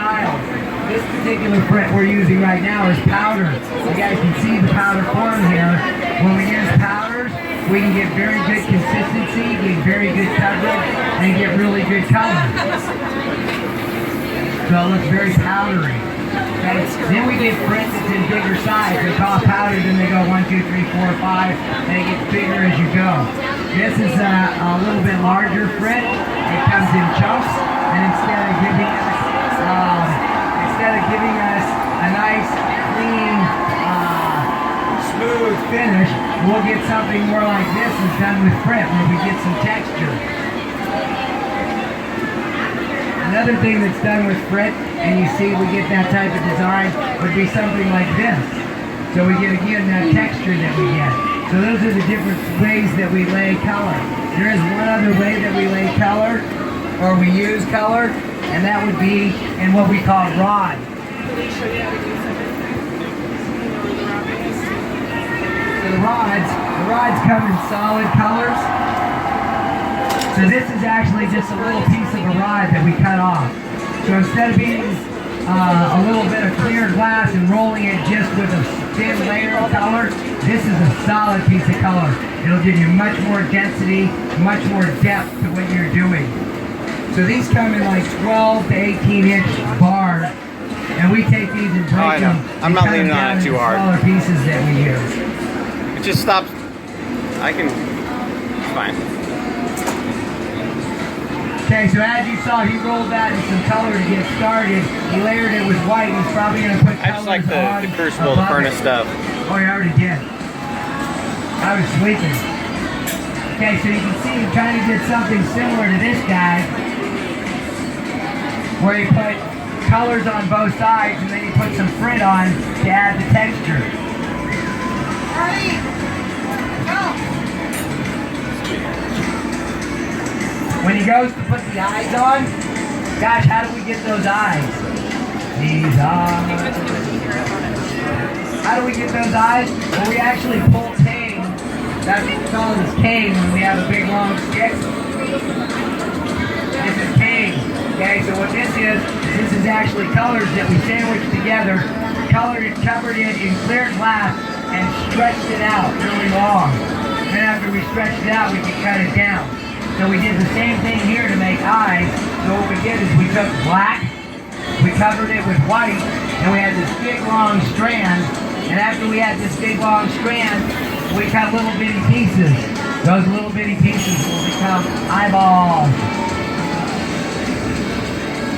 styles. This particular print we're using right now is powder. You guys can see the powder form here. When we use powders, we can get very good consistency, get very good coverage, and get really good color. So it looks very powdery. Okay. Then we get print that's in bigger size. They call it powder, then they go 1, 2, 3, 4, 5, and it gets bigger as you go. This is a little bit larger print. It comes in chunks, and instead of giving us a nice, clean, smooth finish, we'll get something more like this is done with print, where we get some texture. Another thing that's done with print, and you see we get that type of design, would be something like this. So we get, again, that texture that we get. So those are the different ways that we lay color. There is one other way that we lay color, or we use color, and that would be in what we call rod. So the rods come in solid colors. So this is actually just a little piece of a rod that we cut off. So instead of being a little bit of clear glass and rolling it just with a thin layer of color, this is a solid piece of color. It'll give you much more density, much more depth to what you're doing. So these come in like 12 to 18 inch bars, and we take these and break them. I'm not leaning on it too hard. Smaller pieces that we use. It just stops. It's fine. Okay, so as you saw, he rolled that in some color to get started. He layered it with white. He's probably going to put colors I just like the crucible, the furnace stuff. Oh, you already did. I was sleeping. Okay, so you can see he kind of did something similar to this guy, where he put colors on both sides, and then he put some print on to add the texture. When he goes to put the eyes on, gosh, how do we get those eyes? These eyes. How do we get those eyes? Well, we actually pull cane. That's what we call it, is cane when we have a big long stick. This is cane. Okay, so what this is actually colors that we sandwiched together, covered it in clear glass, and stretched it out really long. Then after we stretched it out, we can cut it down. So we did the same thing here to make eyes. So what we did is we took black, we covered it with white, and we had this big long strand. And after we had this big long strand, we cut little bitty pieces. Those little bitty pieces will become eyeballs.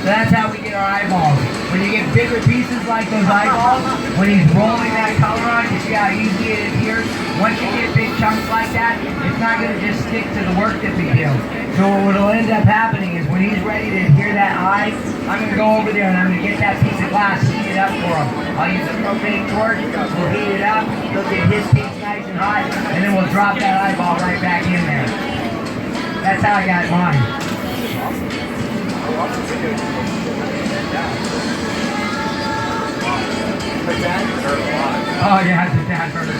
So that's how we get our eyeballs. When you get bigger pieces like those eyeballs, when he's rolling that color on, you see how easy it adheres? Once you get big chunks like that, it's not going to just stick to the work that we do. So what will end up happening is when he's ready to adhere that eye, I'm going to go over there and I'm going to get that piece of glass, heat it up for him. I'll use a propane torch, we'll heat it up, he'll get his piece nice and hot, and then we'll drop that eyeball right back in there. That's how I got mine. Oh yeah, it's a dad burner.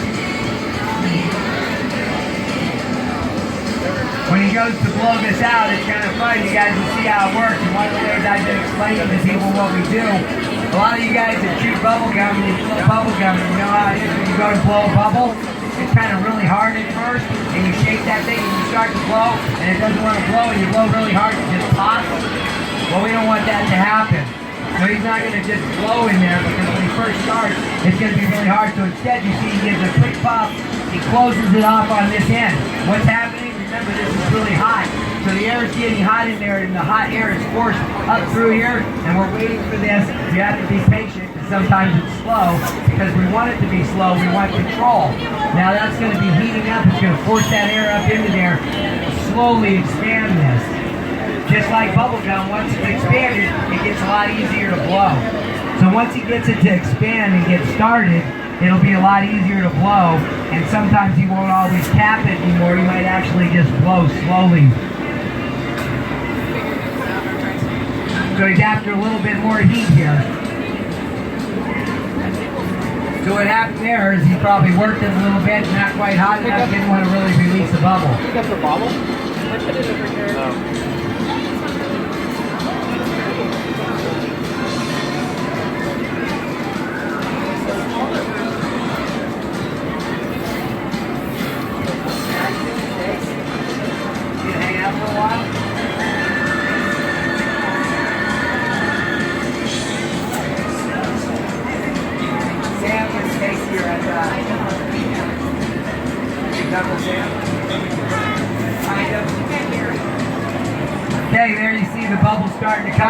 When he goes to blow this out, it's kind of fun. You guys will see how it works. And one of the ways I've been explaining to people what we do, a lot of you guys that chew bubble gum, and you blow bubble gum, and you know how it is when you go to blow a bubble? It's kind of really hard at first, and you shake that thing, and you start to blow, and it doesn't want to blow, and you blow really hard, and it just pops. Well, we don't want that to happen. So he's not going to just blow in there, because when he first starts, it's going to be really hard. So instead, you see he gives a quick puff, he closes it off on this end. What's happening? Remember, this is really hot. So the air is getting hot in there, and the hot air is forced up through here, and we're waiting for this. You have to be patient, because sometimes it's slow, because we want it to be slow, we want control. Now that's going to be heating up, it's going to force that air up into there, slowly expand this. Just like bubble gum, once it's expanded, it gets a lot easier to blow. So once he gets it to expand and get started, it'll be a lot easier to blow, and sometimes he won't always cap it anymore, he might actually just blow slowly. So he's after a little bit more heat here. So what happened there is he probably worked it a little bit, not quite hot enough, didn't want to really release the bubble. Pick up the bubble? I put it over here.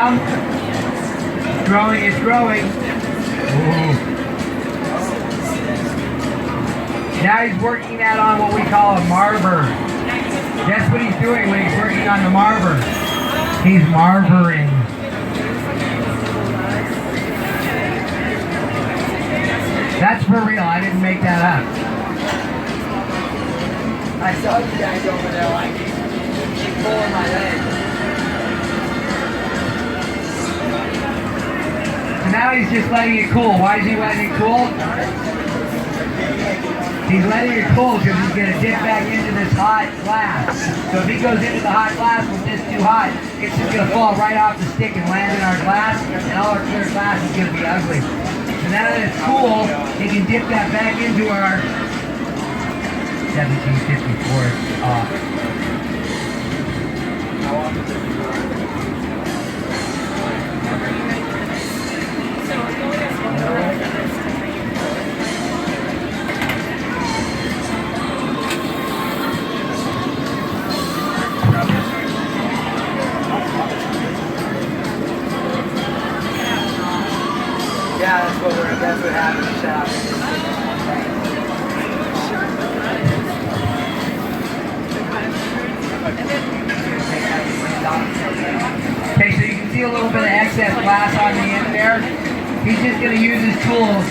some. It's growing, it's growing. Ooh. Now he's working that on what we call a marver. That's what he's doing when he's working on the marver. He's marvering. That's for real, I didn't make that up. I saw you guys over there like keep pulling my leg. So now he's just letting it cool. Why is he letting it cool? He's letting it cool because he's going to dip back into this hot glass. So if he goes into the hot glass with this too hot, it's just going to fall right off the stick and land in our glass, and all our clear glass is going to be ugly. So now that it's cool, he can dip that back into our 1754 off. Yeah, that's what happened. Okay, so you can see a little bit of excess glass on the end there. He's just going to use his tools.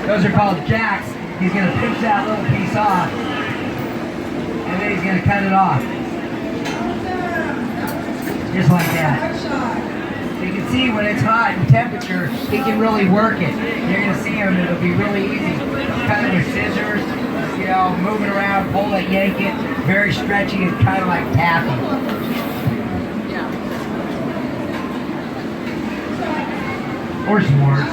Those are called jacks. He's going to pinch that little piece off, and then he's going to cut it off. Just like that. You can see when it's hot and temperature, he can really work it. You're going to see him, it'll be really easy. Cut it with scissors, you know, move it around, pull it, yank it. Very stretchy and kind of like taffy. Or s'mores.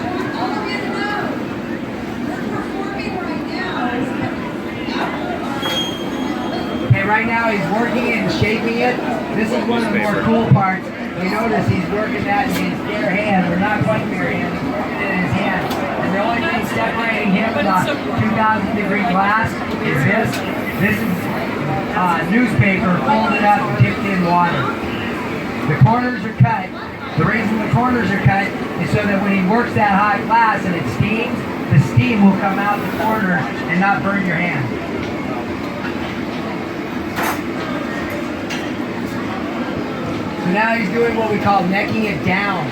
Okay, right now he's working it and shaping it. This is one of the more cool parts. You notice he's working that in his bare hand, or not quite bare hand, he's working it in his hand. And the only thing separating him from the 2,000-degree glass is this. This is newspaper folded up and dipped in water. The corners are cut. The reason the corners are cut is so that when he works that hot glass and it steams, the steam will come out the corner and not burn your hand. So now he's doing what we call necking it down.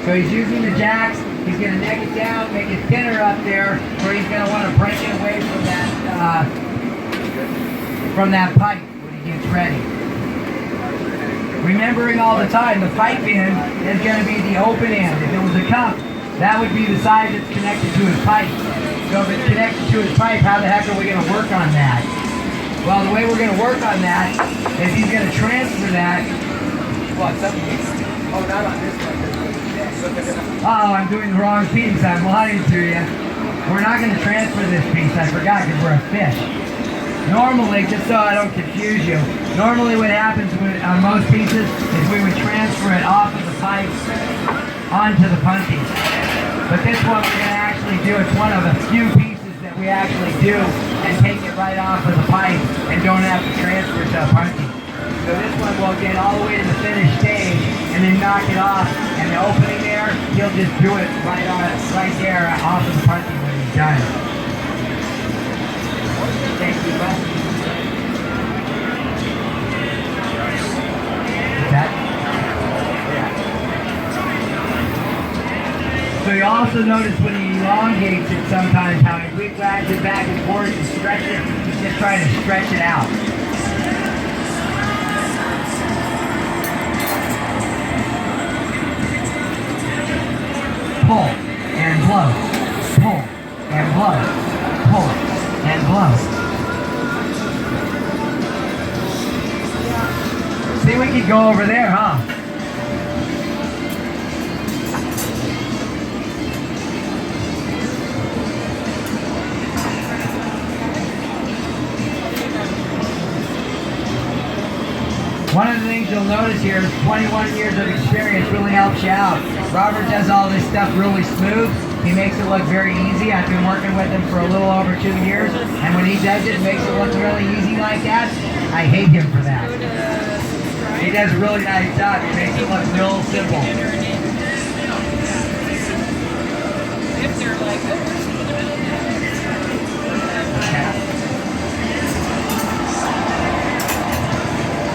So he's using the jacks, he's going to neck it down, make it thinner up there, where he's going to want to break it away from that pipe when he gets ready. Remembering all the time, the pipe end is going to be the open end. If it was a cup, that would be the side that's connected to his pipe. So if it's connected to his pipe, how the heck are we going to work on that? Well, the way we're going to work on that is he's going to transfer that. What, something? Oh, not on this one. Oh, I'm doing the wrong piece. I'm lying to you. We're not going to transfer this piece. I forgot because we're a fish. Normally, just so I don't confuse you, normally what happens on most pieces is we would transfer it off of the pipe onto the punty. But this one we're going to actually do. It's one of the few pieces that we actually do and take it right off of the pipe and don't have to transfer to a punty. So this one will get all the way to the finished stage and then knock it off. And the opening there, he'll just do it right there off of the punty when he's done. Thank you, bud. That? Yeah. So you also notice when he elongates it sometimes how he wigwags it back and forth and stretch it. He's just trying to stretch it out. Pull and blow, pull and blow, pull and blow. See, we could go over there, huh? One of the things you'll notice here is 21 years of experience really helps you out. Robert does all this stuff really smooth. He makes it look very easy. I've been working with him for a little over 2 years, and when he does it, it makes it look really easy like that. I hate him for that. He does a really nice job. He makes it look real simple. If they're like, oh, we're seeing them out there.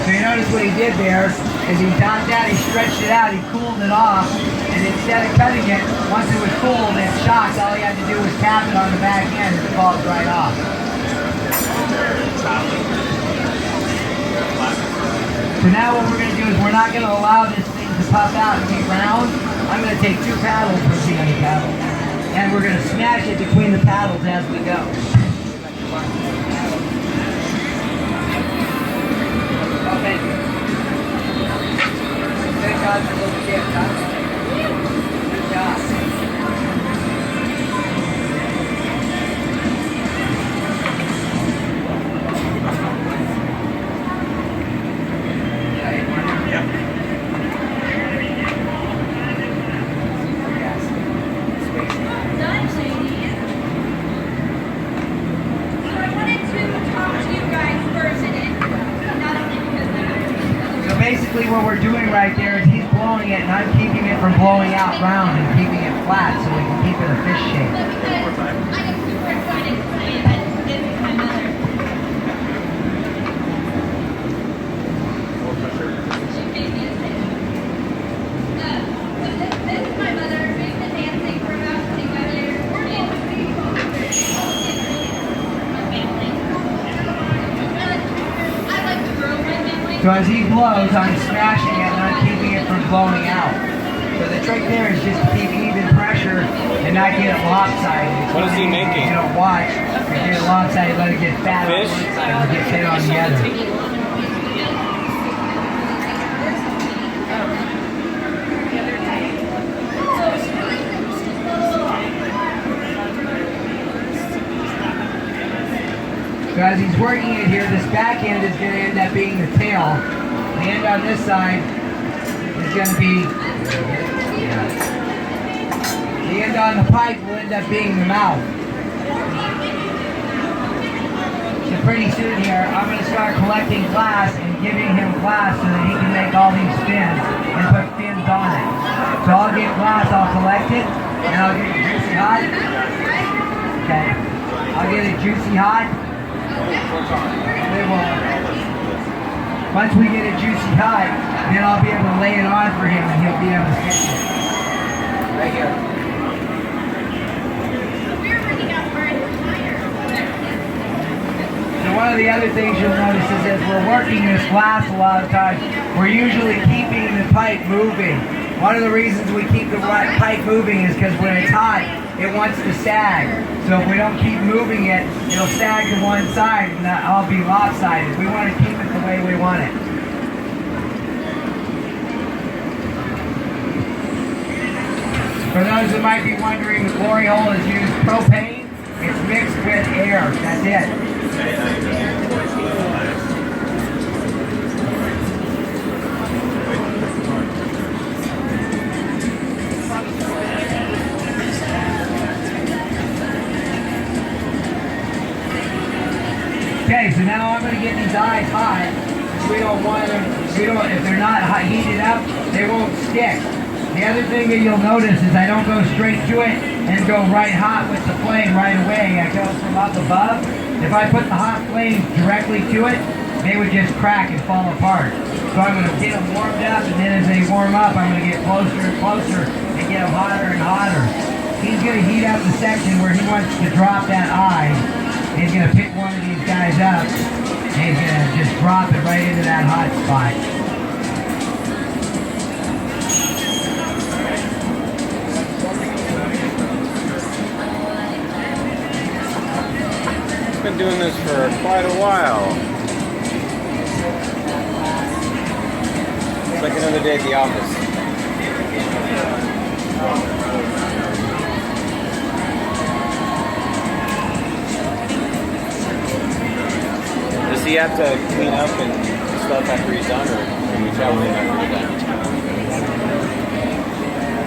So you notice what he did there is he topped out, he stretched it out, he cooled it off, and instead of cutting it, once it was cooled and shocked, all he had to do was tap it on the back end and it falls right off. So now what we're going to do is we're not going to allow this thing to puff out and be round. I'm going to take 2 paddles per CNC paddle, and we're going to smash it between the paddles as we go. Oh, thank you. Good job, your little gift, huh? Good job. Basically what we're doing right there is he's blowing it and I'm keeping it from blowing out round and keeping it flat so we can keep it a fish shape. So as he blows, I'm smashing it and I'm keeping it from blowing out. So the trick there is just to keep even pressure and not get it lopsided. What is he making? You don't watch, if you get it lopsided, let it get fat Fish? on one side and get thin on the other. So as he's working it here, this back end is going to end up being the tail. The end on this side is going to be, the end on the pipe will end up being the mouth. So pretty soon here, I'm going to start collecting glass and giving him glass so that he can make all these fins and put fins on it. So I'll get glass, I'll collect it, and I'll get it juicy hot. Okay. I'll get it juicy hot. Once we get it juicy hot, then I'll be able to lay it on for him and he'll be able to fish it. Right here. So one of the other things you'll notice is as we're working this glass a lot of times, we're usually keeping the pipe moving. One of the reasons we keep the pipe moving is because when it's hot, it wants to sag. So if we don't keep moving it, it'll sag to one side and that'll be lopsided. We want to keep it the way we want it. For those that might be wondering, the glory hole is used propane. It's mixed with air. That's it. Okay, so now I'm going to get these eyes hot. We don't want them, if they're not heated up, they won't stick. The other thing that you'll notice is I don't go straight to it and go right hot with the flame right away. I go from up above. If I put the hot flame directly to it, they would just crack and fall apart. So I'm going to get them warmed up, and then as they warm up, I'm going to get closer and closer and get them hotter and hotter. He's going to heat up the section where he wants to drop that eye. He's going to pick one of these guys up, and he's going to just drop it right into that hot spot. I've been doing this for quite a while. It's like another day at the office. Does he have to clean up and stuff after he's done, or can we tell him after he's done?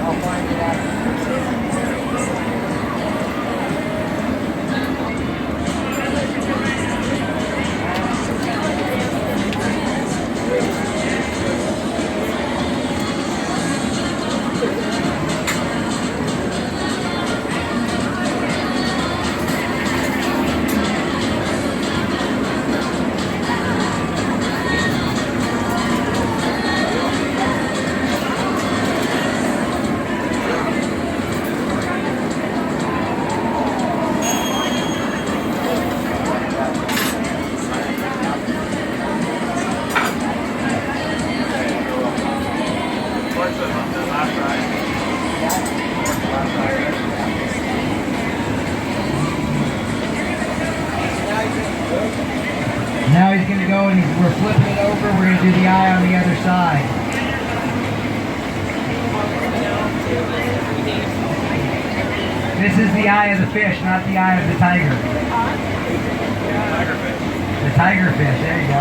I'll find it out. do the eye on the other side. This is the eye of the fish, not the eye of the tiger. The tiger fish, there you go.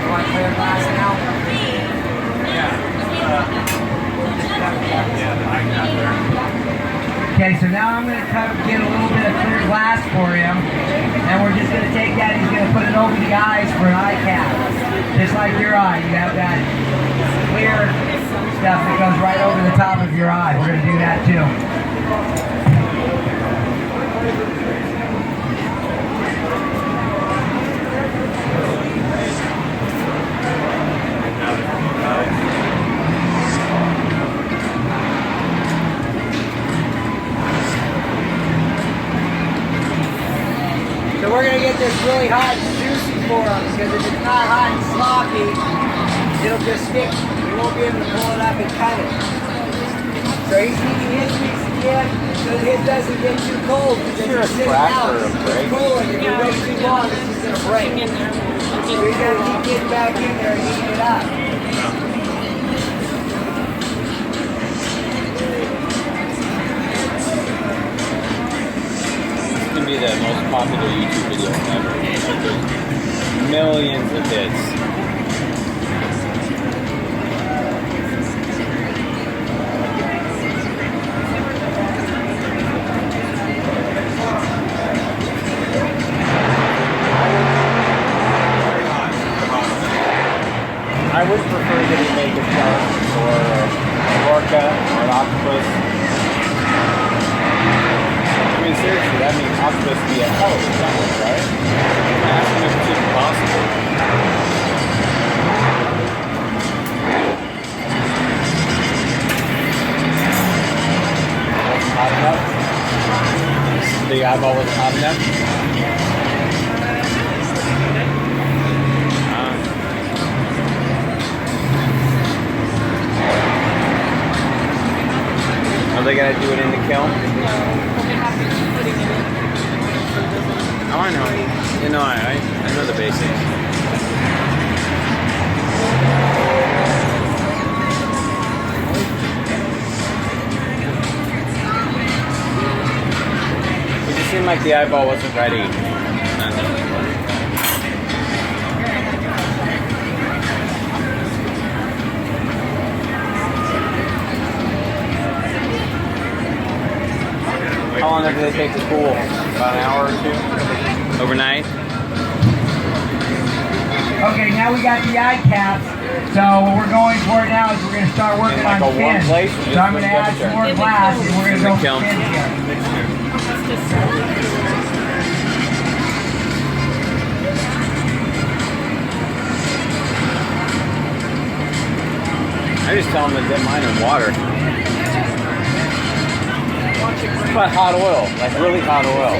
You want clear glass now? Okay, so now I'm going to get a little bit of clear glass for him, and we're just going to take that, he's going to put it over the eyes for an eye cap. Just like your eye, you have that clear stuff that goes right over the top of your eye. We're going to do that too. So we're going to get this really hot and juicy for him, because if it's not hot and sloppy, it'll just stick. We won't be able to pull it up and cut it. So he's eating his piece of gift so that his doesn't get too cold, because if it's sitting out, it's cooling. If you wait too long, it's just going to break. So he's got to keep getting back in there and heating it up. Be the most popular YouTube video ever. Like, there's millions of hits. I would prefer that you make a shark or an orca or an octopus. I mean, seriously, that means octopus be a hell of a challenge, right? Asking if it's even possible. Wasn't hot enough? The eyeball wasn't hot enough? Are they gonna do it in the kiln? Oh, I know. You know, I know the basics. It just seemed like the eyeball wasn't ready. How long do they take to cool? About an hour or two? Overnight? Okay, now we got the eye caps. So what we're going for now is we're going to start working like on a warm fins. place, So I'm going to add some more glass and we're going to go for fins here. I just tell them to dip mine in water. But hot oil, like really hot oil.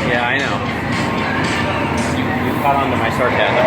Yeah, I know. You caught on to my sarcasm.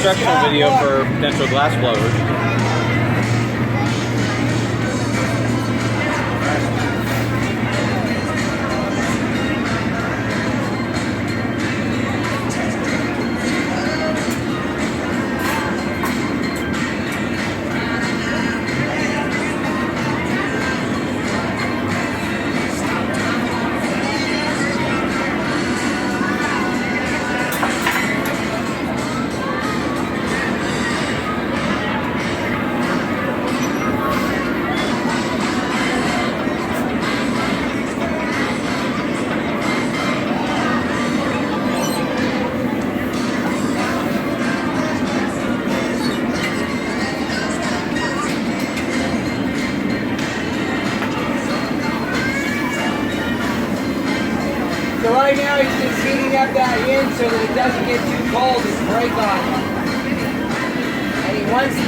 instructional video for potential glass blowers. So right now he's just heating up that end so that it doesn't get too cold and break on him. And he wants to.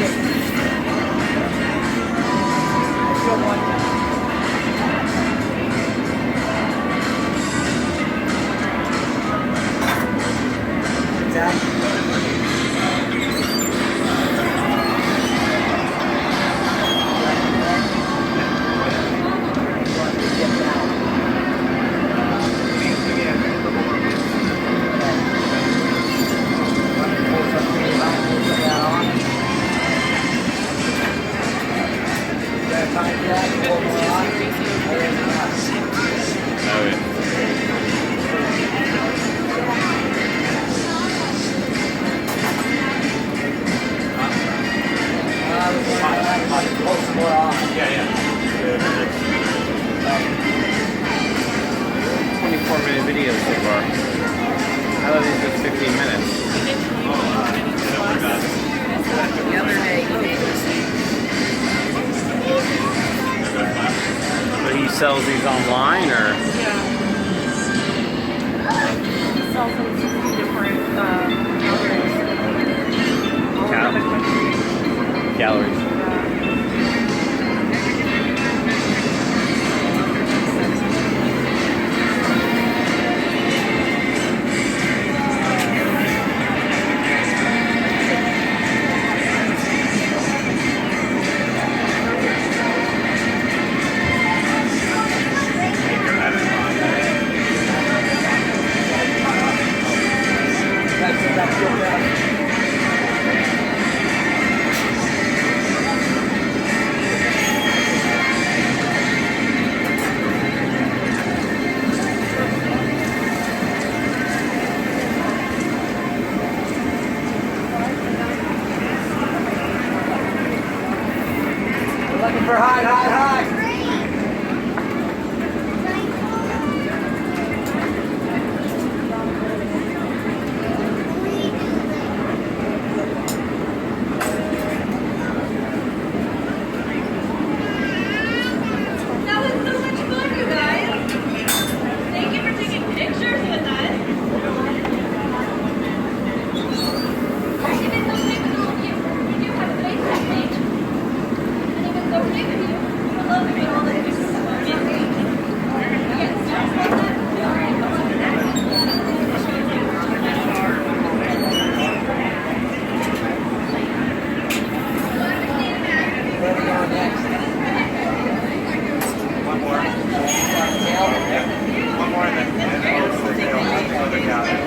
I still want that. Exactly. Yeah, yeah. 24-minute video so far. I thought these were 15 minutes. The other day, So he sells these online, or? yeah. Sells them to different all over the country. Galleries. Looking for hot, hot, hot. That was so much fun, you guys. Thank you for taking pictures with us. Actually, did something with all of you. You do have a Facebook page. And it was so big of you. We would love to get all the pictures of you. Yes, just like that. All right, come on. Where are we going next? One more. Yeah. One more and then another gallery.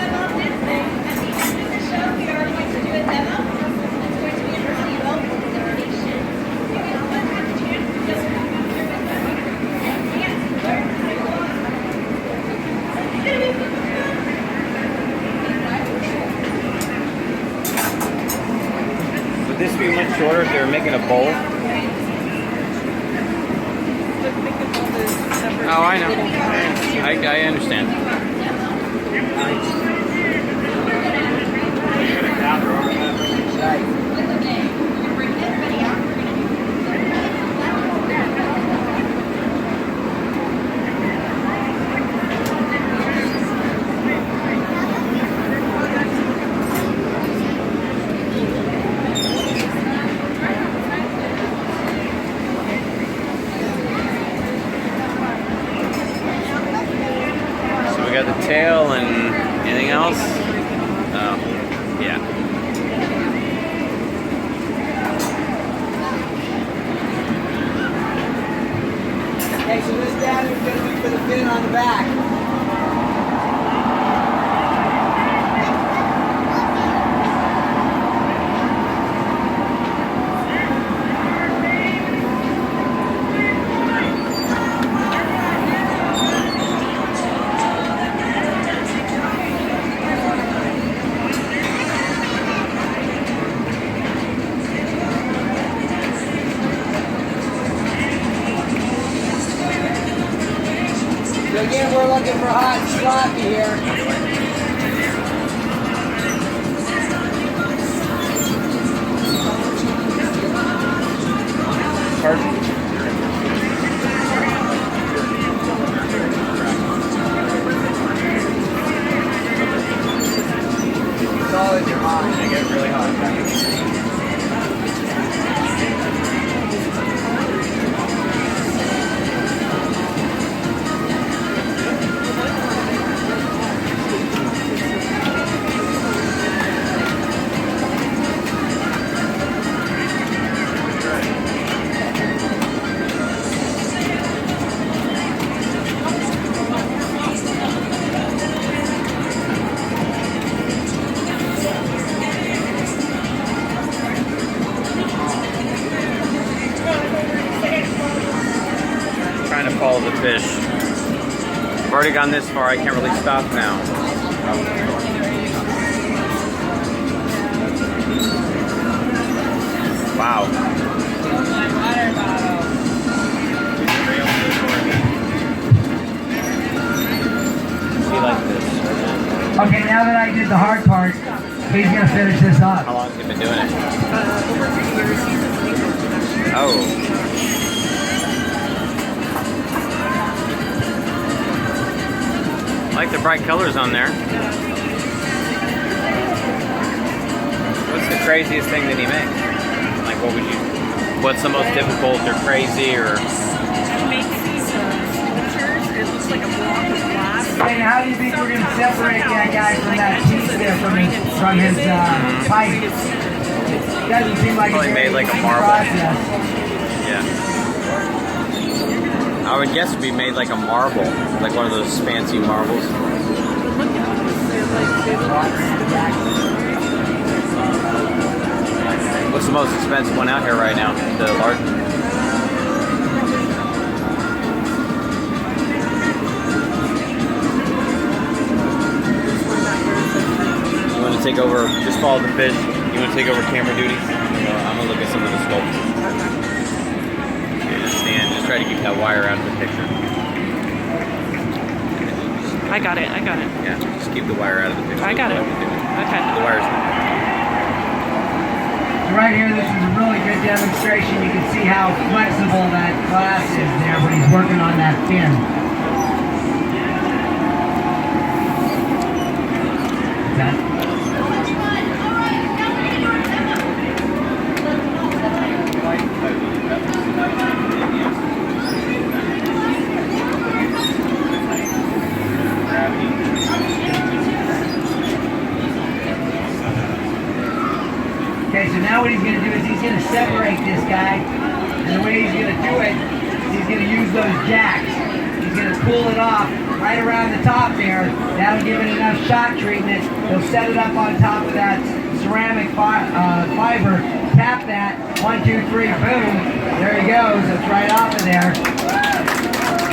We are going to do a demo. It's going to be a early welcome donation. Would this be much shorter if they were making a bowl? Oh, I know. I understand. So we got the tail and anything else? Oh, yeah. so this gather is going to be for the fin on the back. So again, we're looking for hot and sloppy here. It's all in your mind. I get really hot. Trying to follow the fish. I've already gone this far, I can't really stop now. Wow. My water bottle. Be like this. Okay, now that I did the hard part, he's going to finish this How up. long has he been doing it? Over 3 years, he's a legal production. Oh. I like the bright colors on there. What's the craziest thing that he makes? Like, what's the most difficult or crazy or? He makes these signatures. It looks like a block of glass. Hey, how do you think we're going to separate that guy from that piece there from his pipe? It doesn't seem like Probably a very made like a easy marble. process. Yeah. I would guess it'd be made like a marble, like one of those fancy marbles. Look at them. They look What's the most expensive one out here right now? The large. You want to take over? Just follow the fish. You want to take over camera duty? I'm gonna look at some of the sculptures. Okay, just stand. Just try to keep that wire out of the picture. I got it. Yeah, just keep the wire out of the picture. I got it. Okay. The wire's. So right here, this is a really good demonstration. You can see how flexible that glass is there when he's working on that fin. Okay, so now what he's going to do is he's going to separate this guy, and the way he's going to do it is he's going to use those jacks. He's going to pull it off right around the top there. That'll give it enough shock treatment. He'll set it up on top of that ceramic fiber, tap that, 1, 2, 3, boom, there he goes, it's right off of there.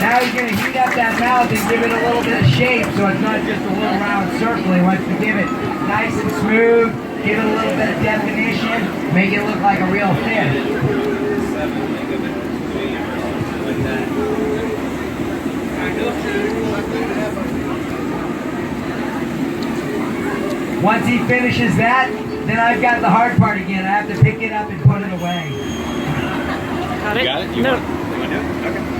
Now he's going to heat up that mouth and give it a little bit of shape so it's not just a little round circle. He wants to give it nice and smooth, give it a little bit of definition, make it look like a real fish. Once he finishes that, then I've got the hard part again. I have to pick it up and put it away. Got it? You got it? You No. want to do it? Okay.